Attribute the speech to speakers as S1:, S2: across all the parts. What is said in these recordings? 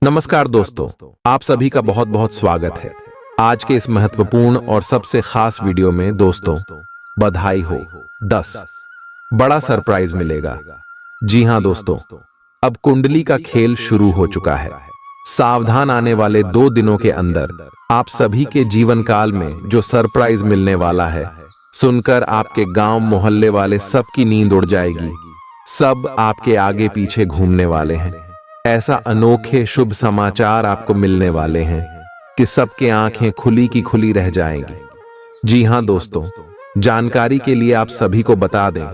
S1: नमस्कार दोस्तों, आप सभी का बहुत बहुत स्वागत है। आज के इस महत्वपूर्ण और सबसे खास वीडियो में दोस्तों, बधाई हो 10 बड़ा सरप्राइज मिलेगा। जी हां दोस्तों, अब कुंडली का खेल शुरू हो चुका है। सावधान, आने वाले 2 दिनों के अंदर आप सभी के जीवन काल में जो सरप्राइज मिलने वाला है, सुनकर आपके गांव मोहल्ले वाले सबकी नींद उड़ जाएगी। सब आपके आगे पीछे घूमने वाले हैं। ऐसा अनोखे शुभ समाचार आपको मिलने वाले हैं कि सबके आंखें खुली की खुली रह जाएंगी। जी हां दोस्तों, जानकारी के लिए आप सभी को बता दें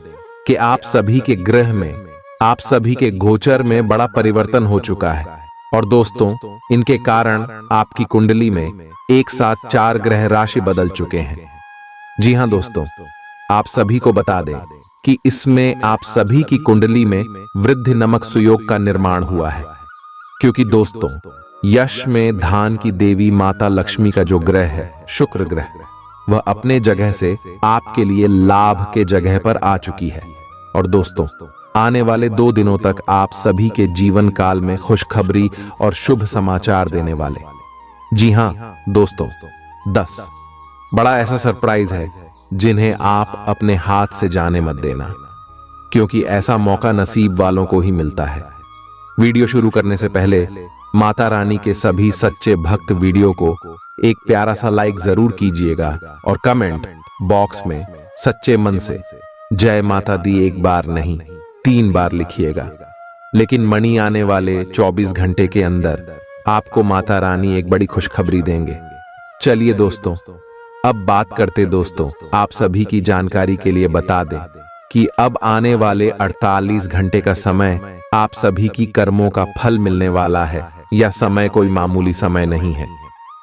S1: कि आप सभी के ग्रह में, आप सभी के गोचर में बड़ा परिवर्तन हो चुका है। और दोस्तों, इनके कारण आपकी कुंडली में एक साथ 4 ग्रह राशि बदल चुके हैं। जी हां दोस्तों, आप सभी को बता दें कि इसमें आप सभी की कुंडली में वृद्धि नमक सुयोग का निर्माण हुआ है। क्योंकि दोस्तों, यश में धान की देवी माता लक्ष्मी का जो ग्रह है, शुक्र ग्रह, वह अपने जगह से आपके लिए लाभ के जगह पर आ चुकी है। और दोस्तों, आने वाले 2 दिनों तक आप सभी के जीवन काल में खुशखबरी और शुभ समाचार देने वाले। जी हां दोस्तों, 10 बड़ा ऐसा सरप्राइज है जिन्हें आप अपने हाथ से जाने मत देना, क्योंकि ऐसा मौका नसीब वालों को ही मिलता है। वीडियो शुरू करने से पहले माता रानी के सभी सच्चे भक्त वीडियो को एक प्यारा सा लाइक जरूर कीजिएगा और कमेंट बॉक्स में सच्चे मन से जय माता दी एक बार नहीं 3 बार लिखिएगा। लेकिन मणि आने वाले 24 घंटे के अंदर आपको माता रानी एक बड़ी खुशखबरी देंगे। चलिए दोस्तों, अब बात करते दोस्तों, आप सभी की जानकारी के लिए बता दें कि अब आने वाले 48 घंटे का समय आप सभी की कर्मों का फल मिलने वाला है। यह समय कोई मामूली समय नहीं है।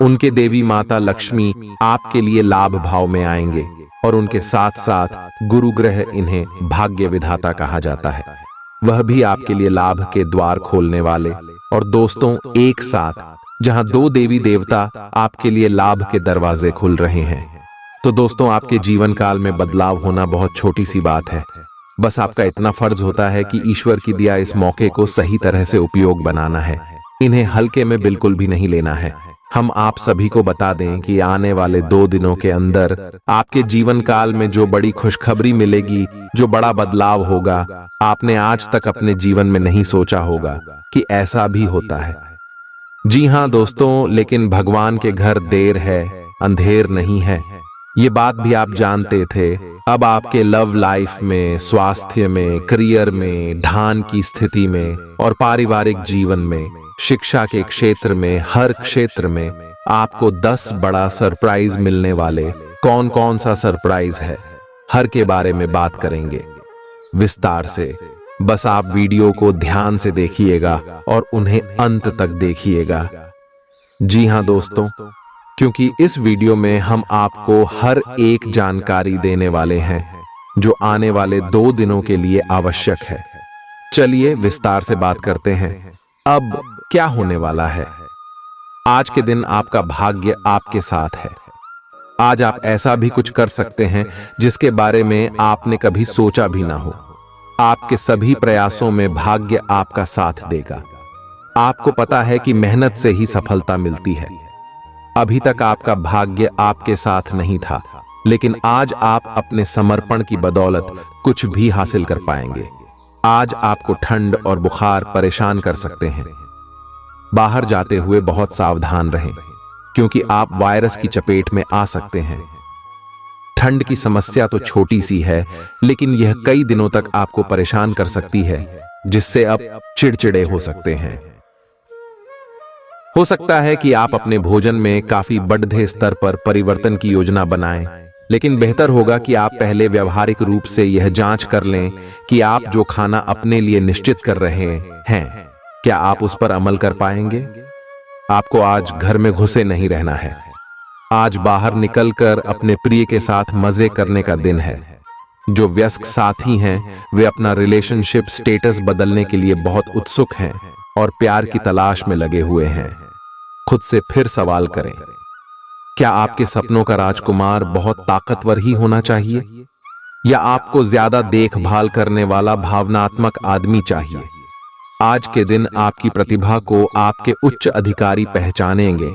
S1: उनके देवी माता लक्ष्मी आपके लिए लाभ भाव में आएंगे और उनके साथ साथ गुरु ग्रह, इन्हें भाग्य विधाता कहा जाता है, वह भी आपके लिए लाभ के द्वार खोलने वाले। और दोस्तों, एक साथ जहां 2 देवी देवता आपके लिए लाभ के दरवाजे खुल रहे हैं, तो दोस्तों, आपके जीवन काल में बदलाव होना बहुत छोटी सी बात है। बस आपका इतना फर्ज होता है कि ईश्वर की दिया इस मौके को सही तरह से उपयोग बनाना है। इन्हें हल्के में बिल्कुल भी नहीं लेना है। हम आप सभी को बता दें कि आने वाले 2 दिनों के अंदर आपके जीवन काल में जो बड़ी खुशखबरी मिलेगी, जो बड़ा बदलाव होगा, आपने आज तक अपने जीवन में नहीं सोचा होगा कि ऐसा भी होता है। जी हां दोस्तों, लेकिन भगवान के घर देर है, अंधेर नहीं है। ये बात भी आप जानते थे। अब आपके लव लाइफ में, स्वास्थ्य में, करियर में, धन की स्थिति में और पारिवारिक जीवन में, शिक्षा के क्षेत्र में, हर क्षेत्र में आपको 10 बड़ा सरप्राइज मिलने वाले। कौन कौन सा सरप्राइज है, हर के बारे में बात करेंगे विस्तार से। बस आप वीडियो को ध्यान से देखिएगा और उन्हें अंत तक देखिएगा। जी हां दोस्तों, क्योंकि इस वीडियो में हम आपको हर एक जानकारी देने वाले हैं जो आने वाले 2 दिनों के लिए आवश्यक है। चलिए विस्तार से बात करते हैं। अब क्या होने वाला है? आज के दिन आपका भाग्य आपके साथ है। आज आप ऐसा भी कुछ कर सकते हैं जिसके बारे में आपने कभी सोचा भी ना हो। आपके सभी प्रयासों में भाग्य आपका साथ देगा। आपको पता है कि मेहनत से ही सफलता मिलती है। अभी तक आपका भाग्य आपके साथ नहीं था, लेकिन आज आप अपने समर्पण की बदौलत कुछ भी हासिल कर पाएंगे। आज आपको ठंड और बुखार परेशान कर सकते हैं। बाहर जाते हुए बहुत सावधान रहें, क्योंकि आप वायरस की चपेट में आ सकते हैं। ठंड की समस्या तो छोटी सी है, लेकिन यह कई दिनों तक आपको परेशान कर सकती है, जिससे आप चिड़चिड़े हो सकते हैं। हो सकता है कि आप अपने भोजन में काफी बढ़ते स्तर पर परिवर्तन की योजना बनाएं, लेकिन बेहतर होगा कि आप पहले व्यावहारिक रूप से यह जांच कर लें कि आप जो खाना अपने लिए निश्चित कर रहे हैं, क्या आप उस पर अमल कर पाएंगे। आपको आज घर में घुसे नहीं रहना है। आज बाहर निकलकर अपने प्रिय के साथ मजे करने का दिन है। जो व्यस्क साथी हैं, वे अपना रिलेशनशिप स्टेटस बदलने के लिए बहुत उत्सुक हैं और प्यार की तलाश में लगे हुए हैं। खुद से फिर सवाल करें, क्या आपके सपनों का राजकुमार बहुत ताकतवर ही होना चाहिए, या आपको ज्यादा देखभाल करने वाला भावनात्मक आदमी चाहिए? आज के दिन आपकी प्रतिभा को आपके उच्च अधिकारी पहचानेंगे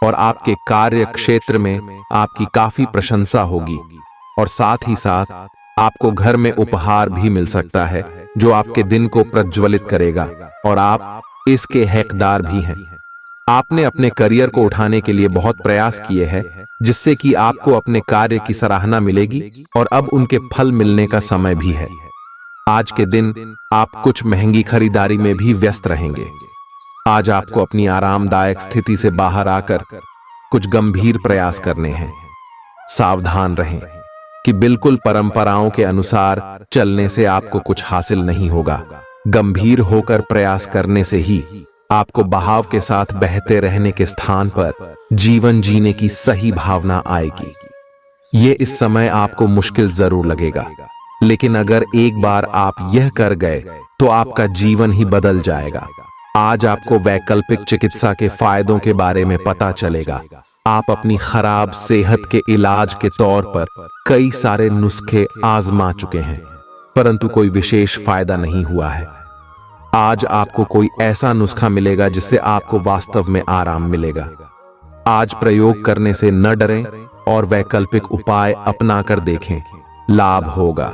S1: और आपके कार्य क्षेत्र में आपकी काफी प्रशंसा होगी। और साथ ही साथ आपको घर में उपहार भी मिल सकता है जो आपके दिन को प्रज्वलित करेगा और आप इसके हकदार भी हैं। आपने अपने करियर को उठाने के लिए बहुत प्रयास किए हैं, जिससे कि आपको अपने कार्य की सराहना मिलेगी और अब उनके फल मिलने का समय भी है। आज के दिन आप कुछ महंगी खरीदारी में भी व्यस्त रहेंगे। आज आपको अपनी आरामदायक स्थिति से बाहर आकर कुछ गंभीर प्रयास करने हैं। सावधान रहें कि बिल्कुल परंपराओं के अनुसार चलने से आपको कुछ हासिल नहीं होगा। गंभीर होकर प्रयास करने से ही आपको बहाव के साथ बहते रहने के स्थान पर जीवन जीने की सही भावना आएगी। ये इस समय आपको मुश्किल जरूर लगेगा, लेकिन अगर एक बार आप यह कर गए तो आपका जीवन ही बदल जाएगा। आज आपको वैकल्पिक चिकित्सा के फायदों के बारे में पता चलेगा। आप अपनी खराब सेहत के इलाज के तौर पर कई सारे नुस्खे आजमा चुके हैं, परंतु कोई विशेष फायदा नहीं हुआ है। आज आपको कोई ऐसा नुस्खा मिलेगा जिससे आपको वास्तव में आराम मिलेगा। आज प्रयोग करने से न डरें और वैकल्पिक उपाय अपनाकर देखें, लाभ होगा।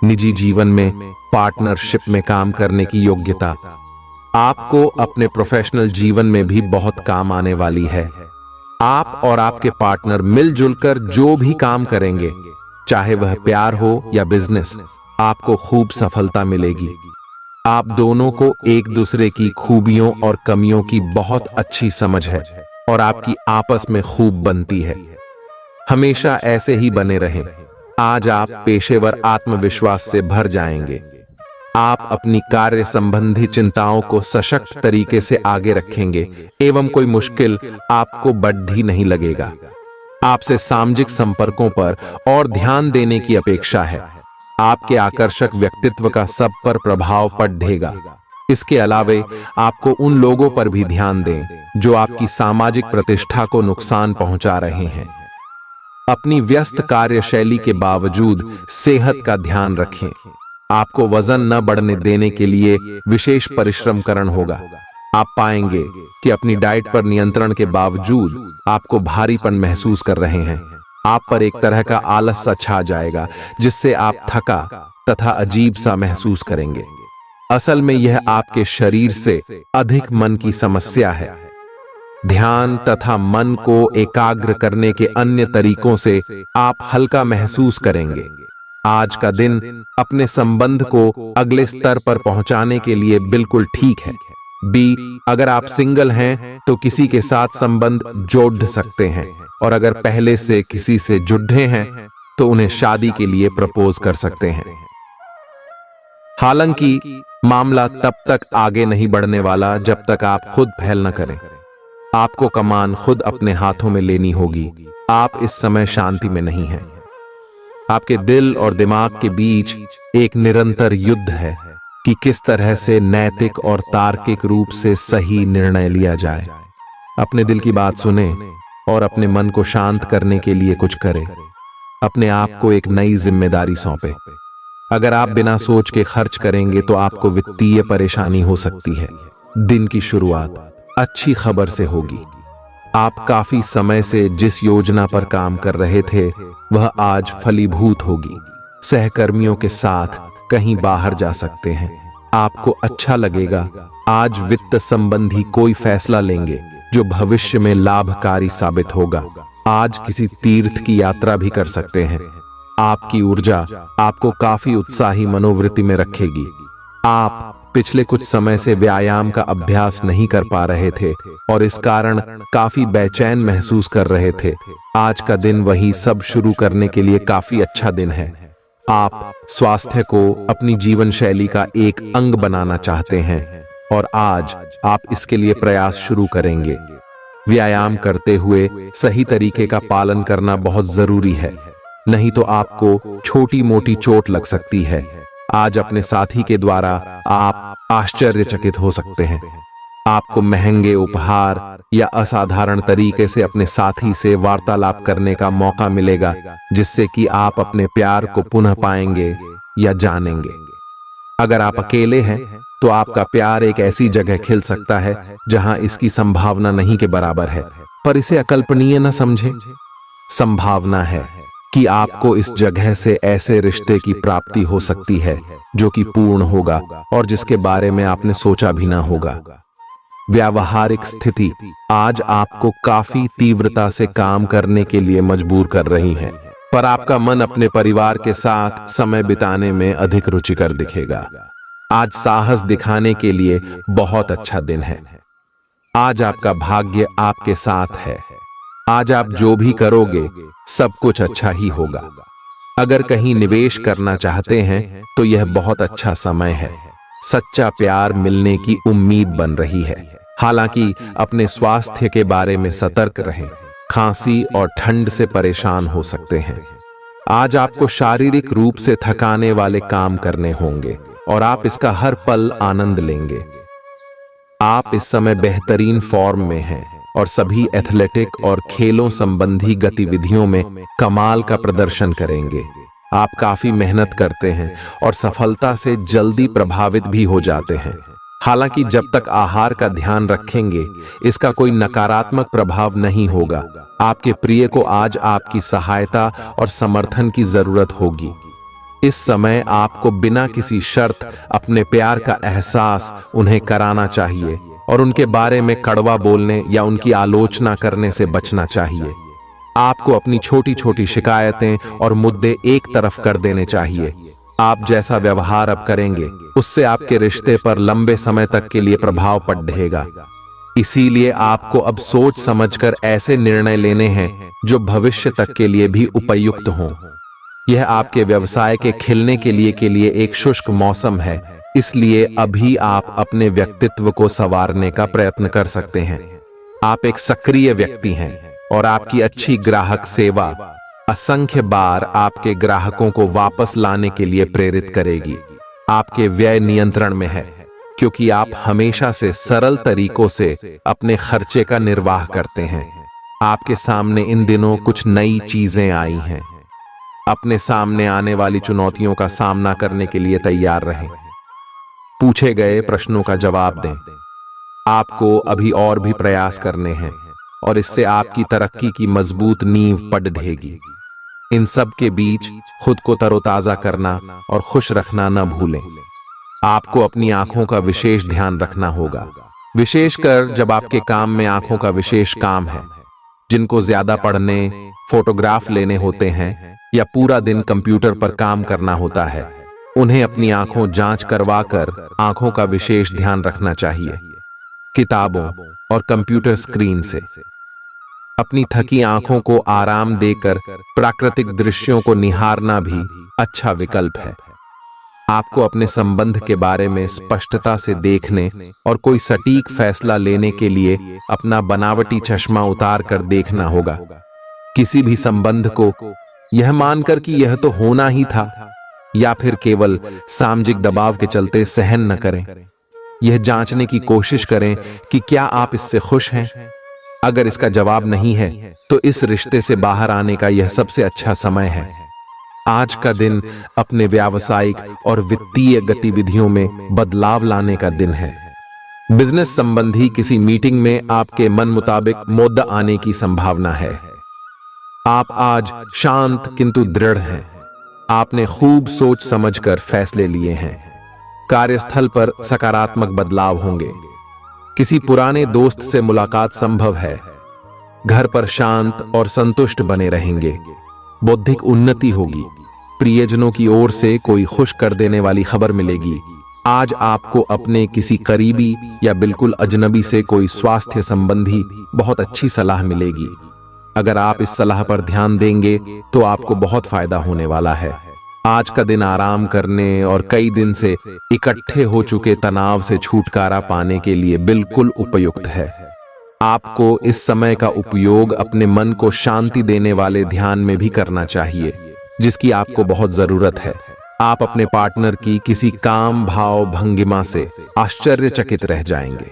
S1: निजी जीवन में पार्टनरशिप में काम करने की योग्यता आपको अपने प्रोफेशनल जीवन में भी बहुत काम आने वाली है। आप और आपके पार्टनर मिलजुल कर जो भी काम करेंगे, चाहे वह प्यार हो या बिजनेस, आपको खूब सफलता मिलेगी। आप दोनों को एक दूसरे की खूबियों और कमियों की बहुत अच्छी समझ है और आपकी आपस में खूब बनती है। हमेशा ऐसे ही बने रहें। आज आप पेशेवर आत्मविश्वास से भर जाएंगे। आप अपनी कार्य संबंधी चिंताओं को सशक्त तरीके से आगे रखेंगे एवं कोई मुश्किल आपको बढ़ी नहीं लगेगा। आपसे सामाजिक संपर्कों पर और ध्यान देने की अपेक्षा है। आपके आकर्षक व्यक्तित्व का सब पर प्रभाव पड़ेगा। इसके अलावे आपको उन लोगों पर भी ध्यान दें जो आपकी सामाजिक प्रतिष्ठा को नुकसान पहुंचा रहे हैं। अपनी व्यस्त कार्यशैली के बावजूद सेहत का ध्यान रखें। आपको वजन न बढ़ने देने के लिए विशेष परिश्रम करना होगा। आप पाएंगे कि अपनी डाइट पर नियंत्रण के बावजूद आपको भारीपन महसूस कर रहे हैं। आप पर एक तरह का आलस सा छा जाएगा, जिससे आप थका तथा अजीब सा महसूस करेंगे। असल में यह आपके शरीर से अधिक मन की समस्या है। ध्यान तथा मन को एकाग्र करने के अन्य तरीकों से आप हल्का महसूस करेंगे। आज का दिन अपने संबंध को अगले स्तर पर पहुंचाने के लिए बिल्कुल ठीक है। अगर आप सिंगल हैं तो किसी के साथ संबंध जोड़ सकते हैं, और अगर पहले से किसी से जुड़े हैं तो उन्हें शादी के लिए प्रपोज कर सकते हैं। हालांकि मामला तब तक आगे नहीं बढ़ने वाला जब तक आप खुद पहल न करें। आपको कमान खुद अपने हाथों में लेनी होगी। आप इस समय शांति में नहीं हैं। आपके दिल और दिमाग के बीच एक निरंतर युद्ध है कि किस तरह से नैतिक और तार्किक रूप से सही निर्णय लिया जाए। अपने दिल की बात सुने और अपने मन को शांत करने के लिए कुछ करें। अपने आप को एक नई जिम्मेदारी सौंपे। अगर आप बिना सोच के खर्च करेंगे तो आपको वित्तीय परेशानी हो सकती है। दिन की शुरुआत अच्छी खबर से होगी। आप काफी समय से जिस योजना पर काम कर रहे थे वह आज फलीभूत होगी। सहकर्मियों के साथ कहीं बाहर जा सकते हैं। आपको अच्छा लगेगा। आज वित्त संबंधी कोई फैसला लेंगे जो भविष्य में लाभकारी साबित होगा। आज किसी तीर्थ की यात्रा भी कर सकते हैं। आपकी ऊर्जा आपको काफी उत्साही मनोवृत्ति में रखेगी। आप पिछले कुछ समय से व्यायाम का अभ्यास नहीं कर पा रहे थे और इस कारण काफी बेचैन महसूस कर रहे थे। आज का दिन वही सब शुरू करने के लिए काफी अच्छा दिन है। आप स्वास्थ्य को अपनी जीवन शैली का एक अंग बनाना चाहते हैं और आज आप इसके लिए प्रयास शुरू करेंगे। व्यायाम करते हुए सही तरीके का पालन करना बहुत जरूरी है, नहीं तो आपको छोटी मोटी चोट लग सकती है। आज अपने साथी के द्वारा आप आश्चर्यचकित हो सकते हैं। आपको महंगे उपहार या असाधारण तरीके से अपने साथी से वार्तालाप करने का मौका मिलेगा, जिससे कि आप अपने प्यार को पुनः पाएंगे या जानेंगे। अगर आप अकेले हैं तो आपका प्यार एक ऐसी जगह खिल सकता है जहां इसकी संभावना नहीं के बराबर है, पर इसे अकल्पनीय न समझें। संभावना है कि आपको इस जगह से ऐसे रिश्ते की प्राप्ति हो सकती है जो कि पूर्ण होगा और जिसके बारे में आपने सोचा भी ना होगा। व्यावहारिक स्थिति आज आपको काफी तीव्रता से काम करने के लिए मजबूर कर रही है, पर आपका मन अपने परिवार के साथ समय बिताने में अधिक रुचिकर दिखेगा। आज साहस दिखाने के लिए बहुत अच्छा दिन है। आज आपका भाग्य आपके साथ है। आज आप जो भी करोगे सब कुछ अच्छा ही होगा। अगर कहीं निवेश करना चाहते हैं तो यह बहुत अच्छा समय है। सच्चा प्यार मिलने की उम्मीद बन रही है। हालांकि अपने स्वास्थ्य के बारे में सतर्क रहें। खांसी और ठंड से परेशान हो सकते हैं। आज आपको शारीरिक रूप से थकाने वाले काम करने होंगे और आप इसका हर पल आनंद लेंगे। आप इस समय बेहतरीन फॉर्म में हैं और सभी एथलेटिक और खेलों संबंधी गतिविधियों में कमाल का प्रदर्शन करेंगे। आप काफी मेहनत करते हैं और सफलता से जल्दी प्रभावित भी हो जाते हैं। हालांकि जब तक आहार का ध्यान रखेंगे इसका कोई नकारात्मक प्रभाव नहीं होगा। आपके प्रिय को आज आपकी सहायता और समर्थन की जरूरत होगी। इस समय आपको बिना किसी शर्त अपने प्यार का एहसास उन्हें कराना चाहिए और उनके बारे में कड़वा बोलने या उनकी आलोचना करने से बचना चाहिए। आपको अपनी छोटी छोटी शिकायतें और मुद्दे एक तरफ कर देने चाहिए। आप जैसा व्यवहार अब करेंगे उससे आपके रिश्ते पर लंबे समय तक के लिए प्रभाव पड़ेगा। इसीलिए आपको अब सोच समझकर ऐसे निर्णय लेने हैं जो भविष्य तक के लिए भी उपयुक्त हों। यह आपके व्यवसाय के खिलने के लिए एक शुष्क मौसम है, इसलिए अभी आप अपने व्यक्तित्व को संवारने का प्रयत्न कर सकते हैं। आप एक सक्रिय व्यक्ति हैं और आपकी अच्छी ग्राहक सेवा असंख्य बार आपके ग्राहकों को वापस लाने के लिए प्रेरित करेगी। आपके व्यय नियंत्रण में है क्योंकि आप हमेशा से सरल तरीकों से अपने खर्चे का निर्वाह करते हैं। आपके सामने इन दिनों कुछ नई चीजें आई हैं। अपने सामने आने वाली चुनौतियों का सामना करने के लिए तैयार रहें। पूछे गए प्रश्नों का जवाब दें। आपको अभी और भी प्रयास करने हैं और इससे आपकी तरक्की की मजबूत नींव पड़ ढहेगी। इन सब के बीच खुद को तरोताजा करना और खुश रखना न भूलें। आपको अपनी आंखों का विशेष ध्यान रखना होगा, विशेषकर जब आपके काम में आंखों का विशेष काम है। जिनको ज्यादा पढ़ने, फोटोग्राफ लेने होते हैं या पूरा दिन कंप्यूटर पर काम करना होता है, उन्हें अपनी आंखों जांच करवाकर आंखों का विशेष ध्यान रखना चाहिए। किताबों और कंप्यूटर स्क्रीन से अपनी थकी आंखों को आराम देकर प्राकृतिक दृश्यों को निहारना भी अच्छा विकल्प है। आपको अपने संबंध के बारे में स्पष्टता से देखने और कोई सटीक फैसला लेने के लिए अपना बनावटी चश्मा उतार कर देखना होगा। किसी भी संबंध को यह मानकर कि यह तो होना ही था या फिर केवल सामाजिक दबाव के चलते सहन न करें। यह जांचने की कोशिश करें कि क्या आप इससे खुश हैं। अगर इसका जवाब नहीं है तो इस रिश्ते से बाहर आने का यह सबसे अच्छा समय है। आज का दिन अपने व्यावसायिक और वित्तीय गतिविधियों में बदलाव लाने का दिन है। बिजनेस संबंधी किसी मीटिंग में आपके मन मुताबिक मुद्दा आने की संभावना है। आप आज शांत किंतु दृढ़ हैं। आपने खूब सोच समझकर फैसले लिए हैं। कार्यस्थल पर सकारात्मक बदलाव होंगे। किसी पुराने दोस्त से मुलाकात संभव है। घर पर शांत और संतुष्ट बने रहेंगे। बौद्धिक उन्नति होगी। प्रियजनों की ओर से कोई खुश कर देने वाली खबर मिलेगी। आज आपको अपने किसी करीबी या बिल्कुल अजनबी से कोई स्वास्थ्य संबंधी बहुत अच्छी सलाह मिलेगी। अगर आप इस सलाह पर ध्यान देंगे तो आपको बहुत फायदा होने वाला है। आज का दिन आराम करने और कई दिन से इकट्ठे हो चुके तनाव से छुटकारा पाने के लिए बिल्कुल उपयुक्त है। आपको इस समय का उपयोग अपने मन को शांति देने वाले ध्यान में भी करना चाहिए, जिसकी आपको बहुत जरूरत है। आप अपने पार्टनर की किसी काम भाव भंगिमा से आश्चर्यचकित रह जाएंगे।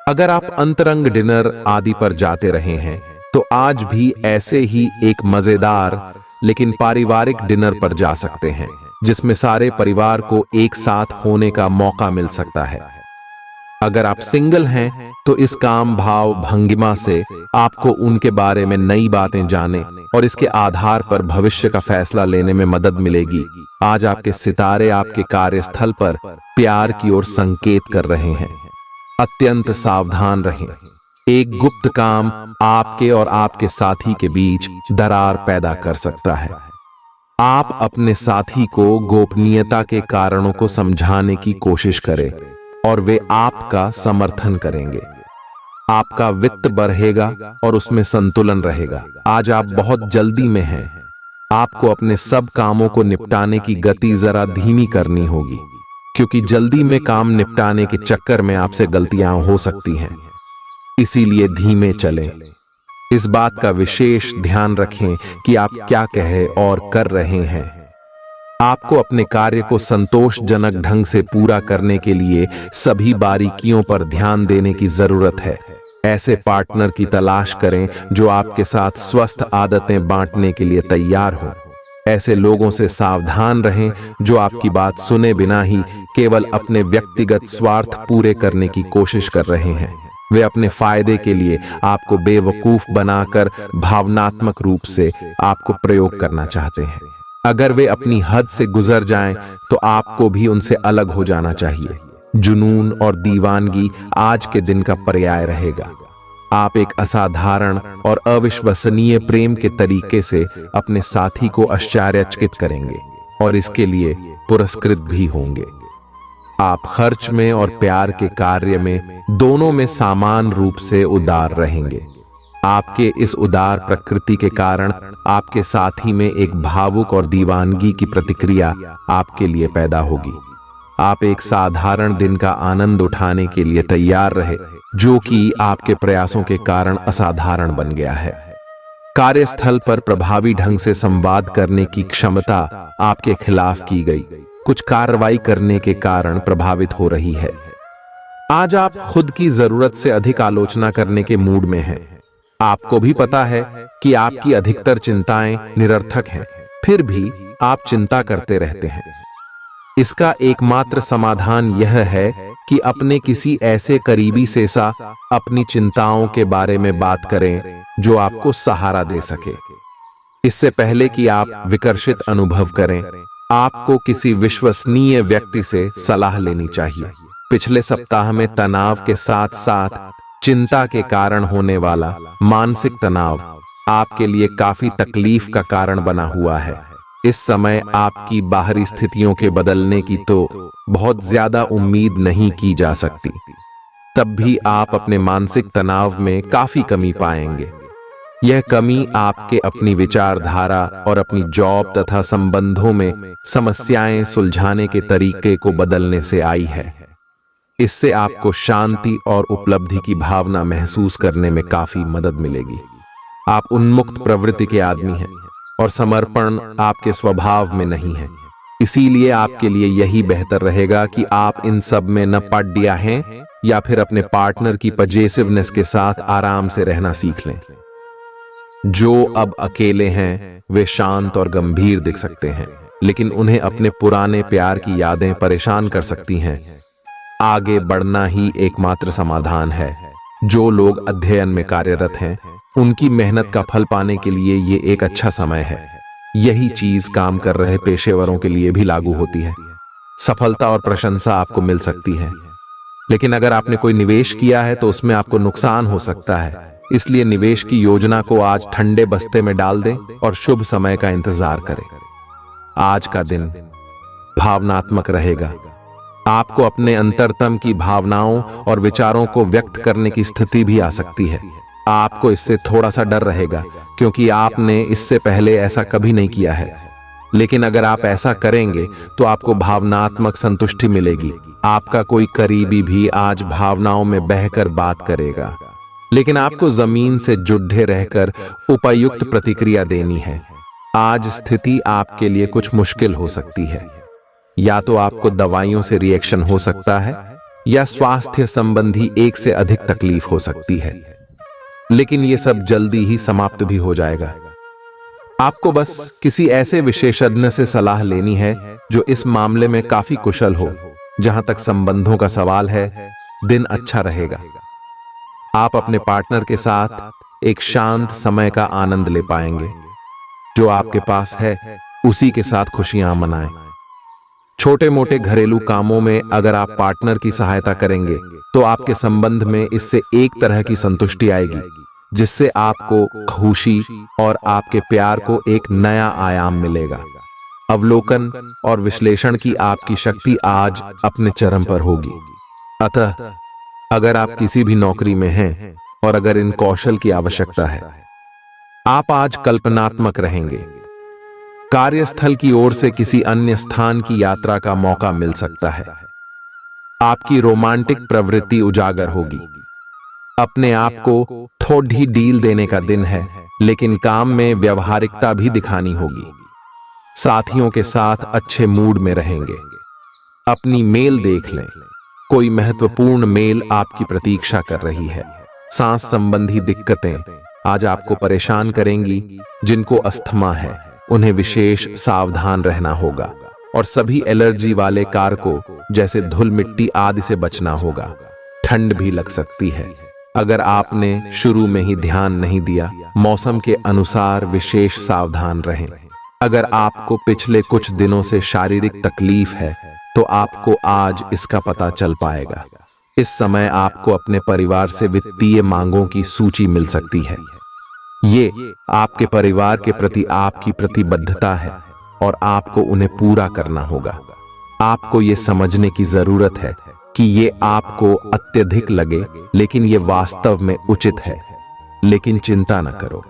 S1: अगर आप अंतरंग डिनर आदि पर जाते रहे हैं तो आज भी ऐसे ही एक मजेदार लेकिन पारिवारिक डिनर पर जा सकते हैं। जिसमें सारे परिवार को एक साथ होने का मौका मिल सकता है। अगर आप सिंगल हैं तो इस काम भाव भंगिमा से आपको उनके बारे में नई बातें जाने और इसके आधार पर भविष्य का फैसला लेने में मदद मिलेगी। आज आपके सितारे आपके कार्यस्थल पर प्यार की ओर संकेत कर रहे हैं। अत्यंत सावधान रहें। एक गुप्त काम आपके और आपके साथी के बीच दरार पैदा कर सकता है। आप अपने साथी को गोपनीयता के कारणों को समझाने की कोशिश करें और वे आपका समर्थन करेंगे। आपका वित्त बढ़ेगा और उसमें संतुलन रहेगा। आज आप बहुत जल्दी में हैं। आपको अपने सब कामों को निपटाने की गति जरा धीमी करनी होगी, क्योंकि जल्दी में काम निपटाने के चक्कर में आपसे गलतियां हो सकती हैं। इसीलिए धीमे चलें। इस बात का विशेष ध्यान रखें कि आप क्या कह और कर रहे हैं। आपको अपने कार्य को संतोषजनक ढंग से पूरा करने के लिए सभी बारीकियों पर ध्यान देने की जरूरत है। ऐसे पार्टनर की तलाश करें जो आपके साथ स्वस्थ आदतें बांटने के लिए तैयार हो। ऐसे लोगों से सावधान रहें जो आपकी बात सुने बिना ही केवल अपने व्यक्तिगत स्वार्थ पूरे करने की कोशिश कर रहे हैं। वे अपने फायदे के लिए आपको बेवकूफ बनाकर भावनात्मक रूप से आपको प्रयोग करना चाहते हैं। अगर वे अपनी हद से गुजर जाएं तो आपको भी उनसे अलग हो जाना चाहिए। जुनून और दीवानगी आज के दिन का पर्याय रहेगा। आप एक असाधारण और अविश्वसनीय प्रेम के तरीके से अपने साथी को आश्चर्यचकित करेंगे और इसके लिए पुरस्कृत भी होंगे। आप खर्च में और प्यार के कार्य में दोनों में समान रूप से उदार रहेंगे। आपके इस उदार प्रकृति के कारण आपके साथी में एक भावुक और दीवानगी की प्रतिक्रिया आपके लिए पैदा होगी। आप एक साधारण दिन का आनंद उठाने के लिए तैयार रहे, जो कि आपके प्रयासों के कारण असाधारण बन गया है। कार्यस्थल पर प्रभावी ढंग से संवाद करने की क्षमता आपके खिलाफ की गई कुछ कार्रवाई करने के कारण प्रभावित हो रही है। आज आप खुद की जरूरत से अधिक आलोचना करने के मूड में हैं। आपको भी पता है कि आपकी अधिकतर चिंताएं निरर्थक हैं, फिर भी आप चिंता करते रहते हैं। इसका एकमात्र समाधान यह है कि अपने किसी ऐसे करीबी से अपनी चिंताओं के बारे में बात करें जो आपको सहारा दे सके। इससे पहले कि आप विकर्षित अनुभव करें, आपको किसी विश्वसनीय व्यक्ति से सलाह लेनी चाहिए। पिछले सप्ताह में तनाव के साथ साथ चिंता के कारण होने वाला मानसिक तनाव आपके लिए काफी तकलीफ का कारण बना हुआ है। इस समय आपकी बाहरी स्थितियों के बदलने की तो बहुत ज्यादा उम्मीद नहीं की जा सकती। तब भी आप अपने मानसिक तनाव में काफी कमी पाएंगे। यह कमी आपके अपनी विचारधारा और अपनी जॉब तथा संबंधों में समस्याएं सुलझाने के तरीके को बदलने से आई है। इससे आपको शांति और उपलब्धि की भावना महसूस करने में काफी मदद मिलेगी। आप उन्मुक्त प्रवृत्ति के आदमी हैं और समर्पण आपके स्वभाव में नहीं है। इसीलिए आपके लिए यही बेहतर रहेगा कि आप इन सब में न पड्डिया हैं या फिर अपने पार्टनर की पजेसिवनेस के साथ आराम से रहना सीख लें। जो अब अकेले हैं वे शांत और गंभीर दिख सकते हैं, लेकिन उन्हें अपने पुराने प्यार की यादें परेशान कर सकती हैं। आगे बढ़ना ही एकमात्र समाधान है। जो लोग अध्ययन में कार्यरत हैं, उनकी मेहनत का फल पाने के लिए ये एक अच्छा समय है। यही चीज काम कर रहे पेशेवरों के लिए भी लागू होती है। सफलता और प्रशंसा आपको मिल सकती है, लेकिन अगर आपने कोई निवेश किया है तो उसमें आपको नुकसान हो सकता है। इसलिए निवेश की योजना को आज ठंडे बस्ते में डाल दें और शुभ समय का इंतजार करें। आज का दिन भावनात्मक रहेगा। आपको अपने अंतरतम की भावनाओं और विचारों को व्यक्त करने की स्थिति भी आ सकती है। आपको इससे थोड़ा सा डर रहेगा, क्योंकि आपने इससे पहले ऐसा कभी नहीं किया है। लेकिन अगर आप ऐसा करेंगे तो आपको भावनात्मक संतुष्टि मिलेगी। आपका कोई करीबी भी आज भावनाओं में बहकर बात करेगा, लेकिन आपको जमीन से जुड़े रहकर उपयुक्त प्रतिक्रिया देनी है। आज स्थिति आपके लिए कुछ मुश्किल हो सकती है। या तो आपको दवाइयों से रिएक्शन हो सकता है या स्वास्थ्य संबंधी एक से अधिक तकलीफ हो सकती है, लेकिन यह सब जल्दी ही समाप्त भी हो जाएगा। आपको बस किसी ऐसे विशेषज्ञ से सलाह लेनी है जो इस मामले में काफी कुशल हो। जहां तक संबंधों का सवाल है, दिन अच्छा रहेगा। आप अपने पार्टनर के साथ एक शांत समय का आनंद ले पाएंगे। जो आपके पास है उसी के साथ खुशियां मनाएं। छोटे मोटे घरेलू कामों में अगर आप पार्टनर की सहायता करेंगे तो आपके संबंध में इससे एक तरह की संतुष्टि आएगी, जिससे आपको खुशी और आपके प्यार को एक नया आयाम मिलेगा। अवलोकन और विश्लेषण की आपकी शक्ति आज अपने चरम पर होगी। अतः अगर आप किसी भी नौकरी में हैं और अगर इन कौशल की आवश्यकता है, आप आज कल्पनात्मक रहेंगे। कार्यस्थल की ओर से किसी अन्य स्थान की यात्रा का मौका मिल सकता है। आपकी रोमांटिक प्रवृत्ति उजागर होगी। अपने आप को थोड़ी डील देने का दिन है, लेकिन काम में व्यवहारिकता भी दिखानी होगी। साथियों के साथ अच्छे मूड में रहेंगे। अपनी मेल देख लें। कोई महत्वपूर्ण मेल आपकी प्रतीक्षा कर रही है। सांस संबंधी दिक्कतें आज आपको परेशान करेंगी। जिनको अस्थमा है उन्हें विशेष सावधान रहना होगा और सभी एलर्जी वाले कारकों जैसे धूल मिट्टी आदि से बचना होगा। ठंड भी लग सकती है। अगर आपने शुरू में ही ध्यान नहीं दिया, मौसम के अनुसार विशेष सावधान रहें। अगर आपको पिछले कुछ दिनों से शारीरिक तकलीफ है तो आपको आज इसका पता चल पाएगा। इस समय आपको अपने परिवार से वित्तीय मांगों की सूची मिल सकती है। ये आपके परिवार के प्रति आपकी प्रतिबद्धता है और आपको उन्हें पूरा करना होगा। आपको ये समझने की जरूरत है कि ये आपको अत्यधिक लगे, लेकिन ये वास्तव में उचित है। लेकिन चिंता न करो,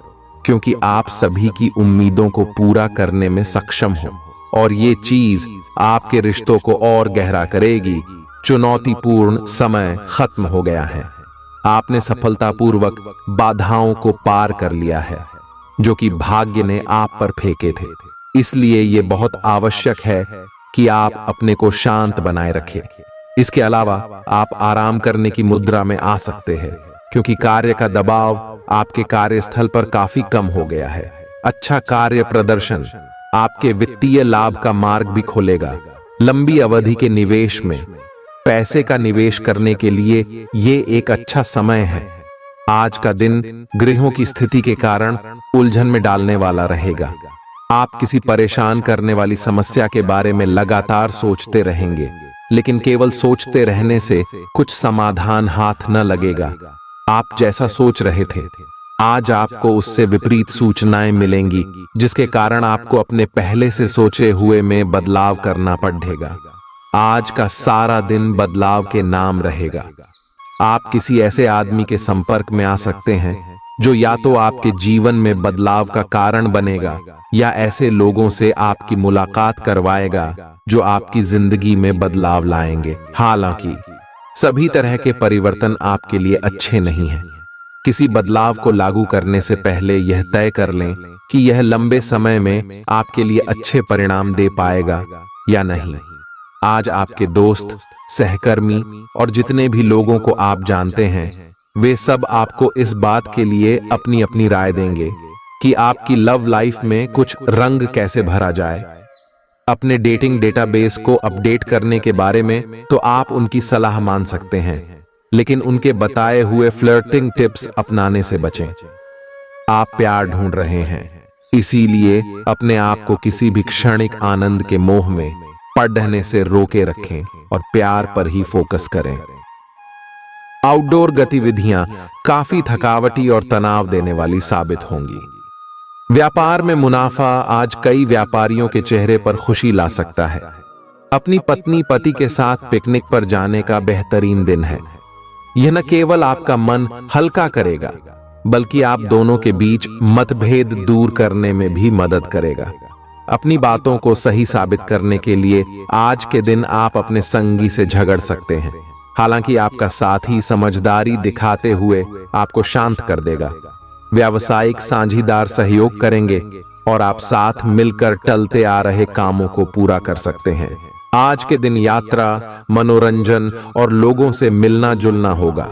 S1: क्योंकि आप सभी की उम्मीदों को पूरा करने में सक्षम हो और ये चीज आपके रिश्तों को और गहरा करेगी। चुनौतीपूर्ण समय खत्म हो गया है। आपने सफलतापूर्वक बाधाओं को पार कर लिया है जो कि भाग्य ने आप पर फेंके थे। इसलिए ये बहुत आवश्यक है कि आप अपने को शांत बनाए रखें। इसके अलावा आप आराम करने की मुद्रा में आ सकते हैं, क्योंकि कार्य का दबाव आपके कार्यस्थल पर काफी कम हो गया है। अच्छा कार्य प्रदर्शन आपके वित्तीय लाभ का मार्ग भी खोलेगा। लंबी अवधि के निवेश में पैसे का निवेश करने के लिए ये एक अच्छा समय है। आज का दिन गृहों की स्थिति के कारण उलझन में डालने वाला रहेगा। आप किसी परेशान करने वाली समस्या के बारे में लगातार सोचते रहेंगे, लेकिन केवल सोचते रहने से कुछ समाधान हाथ न लगेगा। आप जैसा सोच रहे थे, आज आपको उससे विपरीत सूचनाएं मिलेंगी, जिसके कारण आपको अपने पहले से सोचे हुए में बदलाव करना पड़ेगा। आज का सारा दिन बदलाव के नाम रहेगा। आप किसी ऐसे आदमी के संपर्क में आ सकते हैं जो या तो आपके जीवन में बदलाव का कारण बनेगा या ऐसे लोगों से आपकी मुलाकात करवाएगा जो आपकी जिंदगी में बदलाव लाएंगे। हालांकि सभी तरह के परिवर्तन आपके लिए अच्छे नहीं हैं। किसी बदलाव को लागू करने से पहले यह तय कर लें कि यह लंबे समय में आपके लिए अच्छे परिणाम दे पाएगा या नहीं। आज आपके दोस्त, सहकर्मी और जितने भी लोगों को आप जानते हैं, वे सब आपको इस बात के लिए अपनी अपनी राय देंगे कि आपकी लव लाइफ में कुछ रंग कैसे भरा जाए। अपने डेटिंग डेटाबेस को अपडेट करने के बारे में तो आप उनकी सलाह मान सकते हैं, लेकिन उनके बताए हुए फ्लर्टिंग टिप्स अपनाने से बचें। आप प्यार ढूंढ रहे हैं, इसीलिए अपने आप को किसी भी क्षणिक आनंद के मोह में पढ़ने से रोके रखें और प्यार पर ही फोकस करें। आउटडोर गतिविधियां काफी थकावटी और तनाव देने वाली साबित होंगी। व्यापार में मुनाफा आज कई व्यापारियों के चेहरे पर खुशी ला सकता है। अपनी पत्नी पति के साथ पिकनिक पर जाने का बेहतरीन दिन है। यह न केवल आपका मन हल्का करेगा, बल्कि आप दोनों के बीच मतभेद दूर करने में भी मदद करेगा। अपनी बातों को सही साबित करने के लिए आज के दिन आप अपने संगी से झगड़ सकते हैं। हालांकि आपका साथी समझदारी दिखाते हुए आपको शांत कर देगा। व्यावसायिक साझीदार सहयोग करेंगे और आप साथ मिलकर टलते आ रहे कामों को पूरा कर सकते हैं। आज के दिन यात्रा, मनोरंजन और लोगों से मिलना जुलना होगा।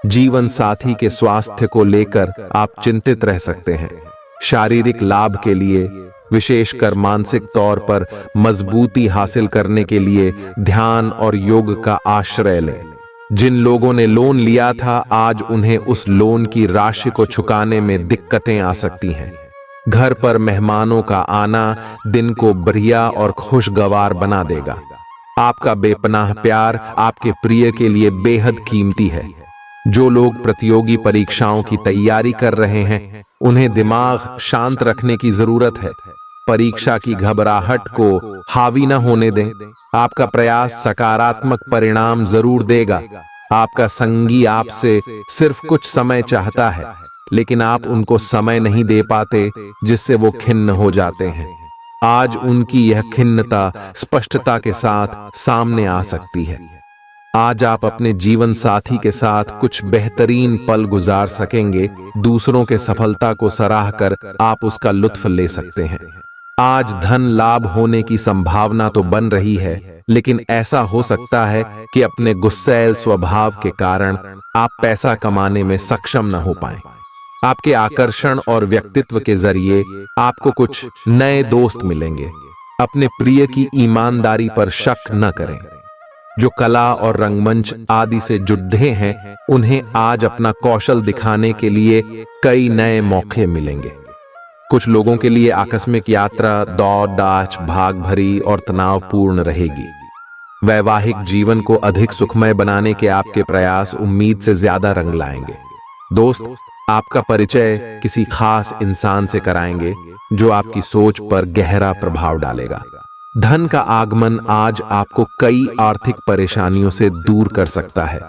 S1: जीवन साथी के स्वास्थ्य को लेकर आप चिंतित रह सकते हैं। शारीरिक लाभ के लिए, विशेषकर मानसिक तौर पर मजबूती हासिल करने के लिए ध्यान और योग का आश्रय लें। जिन लोगों ने लोन लिया था, आज उन्हें उस लोन की राशि को चुकाने में दिक्कतें आ सकती हैं। घर पर मेहमानों का आना दिन को बढ़िया और खुशगवार बना देगा। आपका बेपनाह प्यार आपके प्रिय के लिए बेहद कीमती है। जो लोग प्रतियोगी परीक्षाओं की तैयारी कर रहे हैं, उन्हें दिमाग शांत रखने की जरूरत है। परीक्षा की घबराहट को हावी न होने दें। आपका प्रयास सकारात्मक परिणाम जरूर देगा। आपका संगी आपसे सिर्फ कुछ समय चाहता है, लेकिन आप उनको समय नहीं दे पाते, जिससे वो खिन्न हो जाते हैं। आज उनकी यह खिन्नता स्पष्टता के साथ सामने आ सकती है। आज आप अपने जीवन साथी के साथ कुछ बेहतरीन पल गुजार सकेंगे। दूसरों के सफलता को सराहकर आप उसका लुत्फ ले सकते हैं। आज धन लाभ होने की संभावना तो बन रही है, लेकिन ऐसा हो सकता है कि अपने गुस्सैल स्वभाव के कारण आप पैसा कमाने में सक्षम न हो पाएं। आपके आकर्षण और व्यक्तित्व के जरिए आपको कुछ नए दोस्त मिलेंगे। अपने प्रिय की ईमानदारी पर शक न करें। जो कला और रंगमंच आदि से जुड़े हैं, उन्हें आज अपना कौशल दिखाने के लिए कई नए मौके मिलेंगे। कुछ लोगों के लिए आकस्मिक यात्रा दौड़ दाच भाग भरी और तनावपूर्ण रहेगी। वैवाहिक जीवन को अधिक सुखमय बनाने के आपके प्रयास उम्मीद से ज्यादा रंग लाएंगे। दोस्त आपका परिचय किसी खास इंसान से कराएंगे, जो आपकी सोच पर गहरा प्रभाव डालेगा। धन का आगमन आज आपको कई आर्थिक परेशानियों से दूर कर सकता है।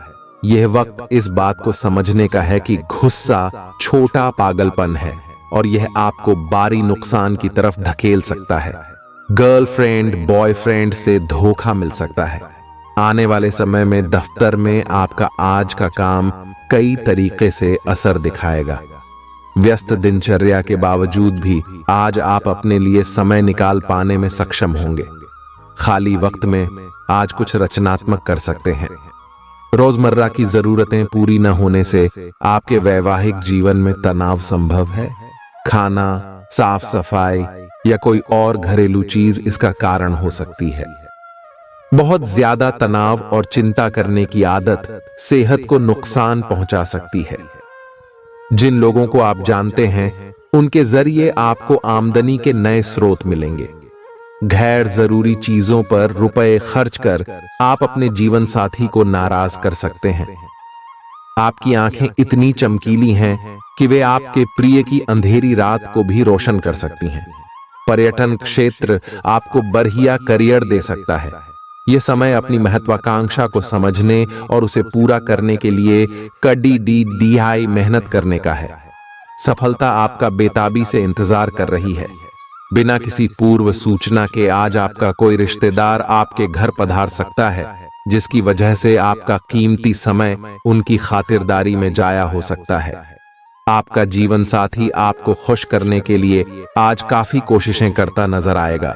S1: यह वक्त इस बात को समझने का है कि गुस्सा छोटा पागलपन है और यह आपको भारी नुकसान की तरफ धकेल सकता है। गर्लफ्रेंड बॉयफ्रेंड से धोखा मिल सकता है। आने वाले समय में दफ्तर में आपका आज का काम कई तरीके से असर दिखाएगा। व्यस्त दिनचर्या के बावजूद भी आज आप अपने लिए समय निकाल पाने में सक्षम होंगे। खाली वक्त में आज कुछ रचनात्मक कर सकते हैं। रोजमर्रा की जरूरतें पूरी न होने से आपके वैवाहिक जीवन में तनाव संभव है। खाना, साफ सफाई या कोई और घरेलू चीज इसका कारण हो सकती है। बहुत ज्यादा तनाव और चिंता करने की आदत सेहत को नुकसान पहुंचा सकती है। जिन लोगों को आप जानते हैं, उनके जरिए आपको आमदनी के नए स्रोत मिलेंगे। गैर जरूरी चीजों पर रुपए खर्च कर आप अपने जीवन साथी को नाराज कर सकते हैं। आपकी आंखें इतनी चमकीली हैं कि वे आपके प्रिय की अंधेरी रात को भी रोशन कर सकती हैं। पर्यटन क्षेत्र आपको बढ़िया करियर दे सकता है। यह समय अपनी महत्वाकांक्षा को समझने और उसे पूरा करने के लिए कड़ी मेहनत करने का है। सफलता आपका बेताबी से इंतजार कर रही है। बिना किसी पूर्व सूचना के आज आपका कोई रिश्तेदार आपके घर पधार सकता है, जिसकी वजह से आपका कीमती समय उनकी खातिरदारी में जाया हो सकता है। आपका जीवन साथी आपको खुश करने के लिए आज काफी कोशिशें करता नजर आएगा।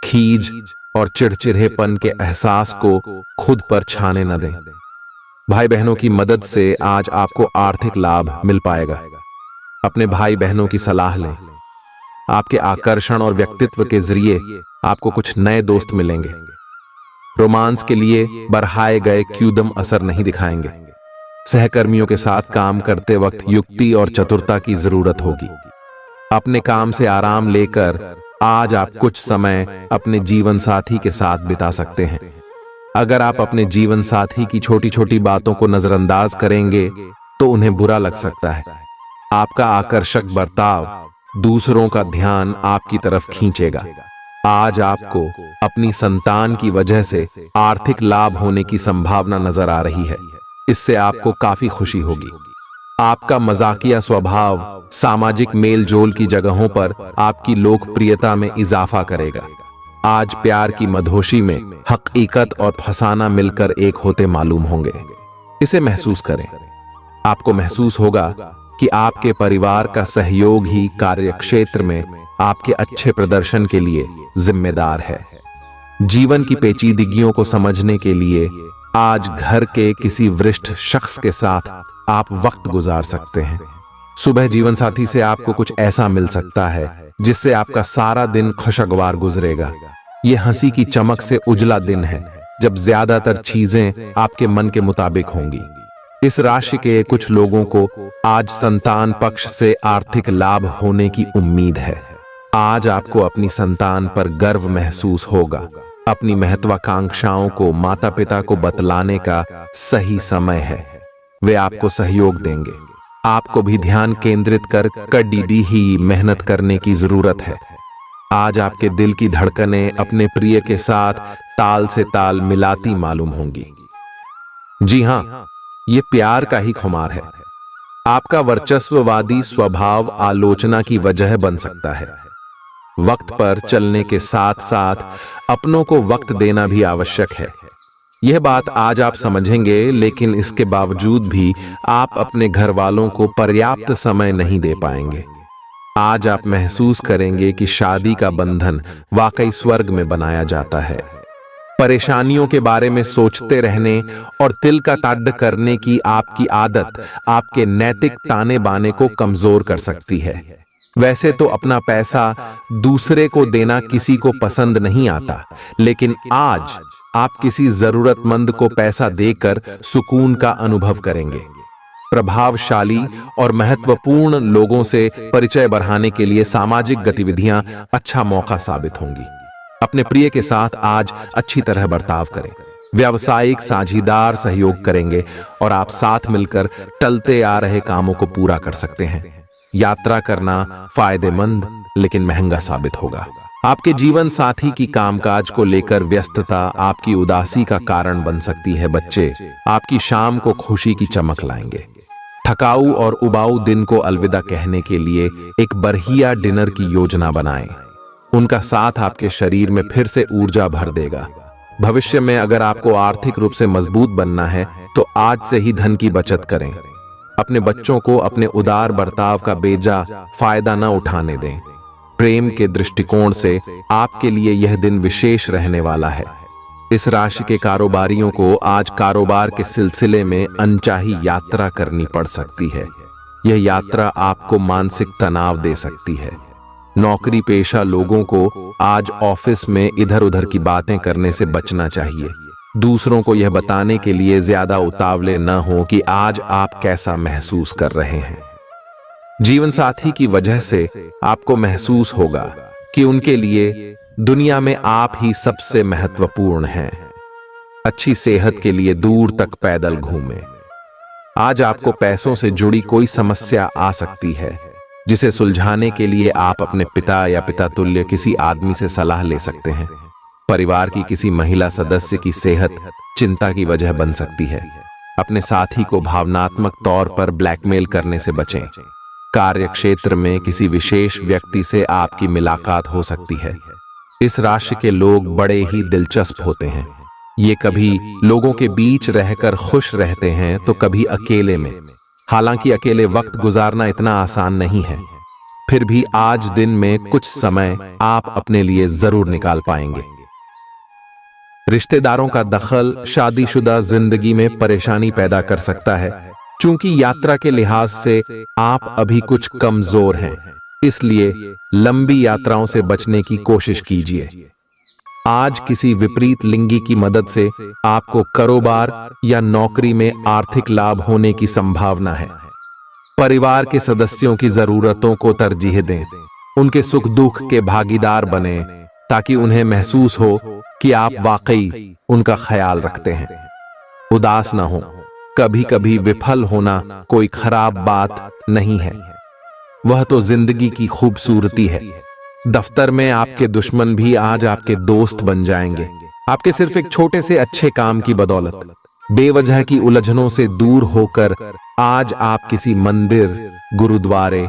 S1: खीज और चिड़चिड़ेपन के एहसास को खुद पर छाने न दें। भाई बहनों की मदद से आज आपको आर्थिक लाभ मिल पाएगा। अपने भाई बहनों की सलाह लें। आपके आकर्षण और व्यक्तित्व के जरिए आपको कुछ नए दोस्त मिलेंगे। रोमांस के लिए बढ़ाए गए क्यूदम असर नहीं दिखाएंगे। सहकर्मियों के साथ काम करते वक्त युक्ति और चतुरता की जरूरत होगी। अपने काम से आराम लेकर आज आप कुछ समय अपने जीवन साथी के साथ बिता सकते हैं। अगर आप अपने जीवन साथी की छोटी छोटी बातों को नजरअंदाज करेंगे तो उन्हें बुरा लग सकता है। आपका आकर्षक बर्ताव दूसरों का ध्यान आपकी तरफ खींचेगा। आज आपको अपनी संतान की वजह से आर्थिक लाभ होने की संभावना नजर आ रही है। इससे आपको काफी खुशी होगी। आपका मजाकिया स्वभाव सामाजिक मेलजोल की जगहों पर आपकी लोकप्रियता में इजाफा करेगा। आज प्यार की मधोशी में हकीकत और फसाना मिलकर एक होते मालूम होंगे। इसे महसूस करें। आपको महसूस होगा कि आपके परिवार का सहयोग ही कार्यक्षेत्र में आपके अच्छे प्रदर्शन के लिए जिम्मेदार है। जीवन की पेचीदगियों को समझने के लिए आज घर के किसी वरिष्ठ शख्स के साथ आप वक्त गुजार सकते हैं। सुबह जीवन साथी से आपको कुछ ऐसा मिल सकता है जिससे आपका सारा दिन खुशगवार गुजरेगा। यह हंसी की चमक से उजला दिन है जब ज्यादातर चीजें आपके मन के मुताबिक होंगी। इस राशि के कुछ लोगों को आज संतान पक्ष से आर्थिक लाभ होने की उम्मीद है। आज आपको अपनी संतान पर गर्व महसूस होगा। अपनी महत्वाकांक्षाओं को माता पिता को बतलाने का सही समय है। वे आपको सहयोग देंगे। आपको भी ध्यान केंद्रित कर कड़ी ही मेहनत करने की जरूरत है। आज आपके दिल की धड़कनें अपने प्रिय के साथ ताल से ताल मिलाती मालूम होंगी। जी हां, ये प्यार का ही खुमार है। आपका वर्चस्ववादी स्वभाव आलोचना की वजह बन सकता है। वक्त पर चलने के साथ साथ अपनों को वक्त देना भी आवश्यक है। यह बात आज आप समझेंगे, लेकिन इसके बावजूद भी आप अपने घर वालों को पर्याप्त समय नहीं दे पाएंगे। आज आप महसूस करेंगे कि शादी का बंधन वाकई स्वर्ग में बनाया जाता है। परेशानियों के बारे में सोचते रहने और तिल का ताड़ करने की आपकी आदत आपके नैतिक ताने बाने को कमजोर कर सकती है। वैसे तो अपना पैसा दूसरे को देना किसी को पसंद नहीं आता, लेकिन आज आप किसी जरूरतमंद को पैसा देकर सुकून का अनुभव करेंगे। प्रभावशाली और महत्वपूर्ण लोगों से परिचय बढ़ाने के लिए सामाजिक गतिविधियां अच्छा मौका साबित होंगी। अपने प्रिय के साथ आज अच्छी तरह बर्ताव करें। व्यावसायिक साझीदार सहयोग करेंगे और आप साथ मिलकर टलते आ रहे कामों को पूरा कर सकते हैं। यात्रा करना फायदेमंद लेकिन महंगा साबित होगा। आपके जीवन साथी की कामकाज को लेकर व्यस्तता आपकी उदासी का कारण बन सकती है। बच्चे आपकी शाम को खुशी की चमक लाएंगे। थकाऊ और उबाऊ दिन को अलविदा कहने के लिए एक बढ़िया डिनर की योजना बनाएं। उनका साथ आपके शरीर में फिर से ऊर्जा भर देगा। भविष्य में अगर आपको आर्थिक रूप से मजबूत बनना है तो आज से ही धन की बचत करें। अपने बच्चों को अपने उदार बर्ताव का बेजा फायदा न उठाने दें। प्रेम के दृष्टिकोण से आपके लिए यह दिन विशेष रहने वाला है। इस राशि के कारोबारियों को आज कारोबार के सिलसिले में अनचाही यात्रा करनी पड़ सकती है। यह यात्रा आपको मानसिक तनाव दे सकती है। नौकरी पेशा लोगों को आज ऑफिस में इधर उधर की बातें करने से बचना चाहिए। दूसरों को यह बताने के लिए ज्यादा उतावले न हो कि आज आप कैसा महसूस कर रहे हैं। जीवन साथी की वजह से आपको महसूस होगा कि उनके लिए दुनिया में आप ही सबसे महत्वपूर्ण हैं। अच्छी सेहत के लिए दूर तक पैदल घूमें। आज आपको पैसों से जुड़ी कोई समस्या आ सकती है, जिसे सुलझाने के लिए आप अपने पिता या पिता तुल्य किसी आदमी से सलाह ले सकते हैं। परिवार की किसी महिला सदस्य की सेहत चिंता की वजह बन सकती है। अपने साथी को भावनात्मक तौर पर ब्लैकमेल करने से बचें। कार्य क्षेत्र में किसी विशेष व्यक्ति से आपकी मुलाकात हो सकती है। इस राशि के लोग बड़े ही दिलचस्प होते हैं। ये कभी लोगों के बीच रहकर खुश रहते हैं तो कभी अकेले में। हालांकि अकेले वक्त गुजारना इतना आसान नहीं है, फिर भी आज दिन में कुछ समय आप अपने लिए जरूर निकाल पाएंगे। रिश्तेदारों का दखल शादीशुदा जिंदगी में परेशानी पैदा कर सकता है। चूंकि यात्रा के लिहाज से आप अभी कुछ कमजोर हैं, इसलिए लंबी यात्राओं से बचने की कोशिश कीजिए। आज किसी विपरीत लिंगी की मदद से आपको कारोबार या नौकरी में आर्थिक लाभ होने की संभावना है। परिवार के सदस्यों की जरूरतों को तरजीह दें। उनके सुख दुख के भागीदार बने ताकि उन्हें महसूस हो कि आप वाकई उनका ख्याल रखते हैं। उदास ना हो। कभी कभी विफल होना कोई खराब बात नहीं है, वह तो जिंदगी की खूबसूरती है। दफ्तर में आपके दुश्मन भी आज आपके दोस्त बन जाएंगे, आपके सिर्फ एक छोटे से अच्छे काम की बदौलत। बेवजह की उलझनों से दूर होकर आज आप किसी मंदिर, गुरुद्वारे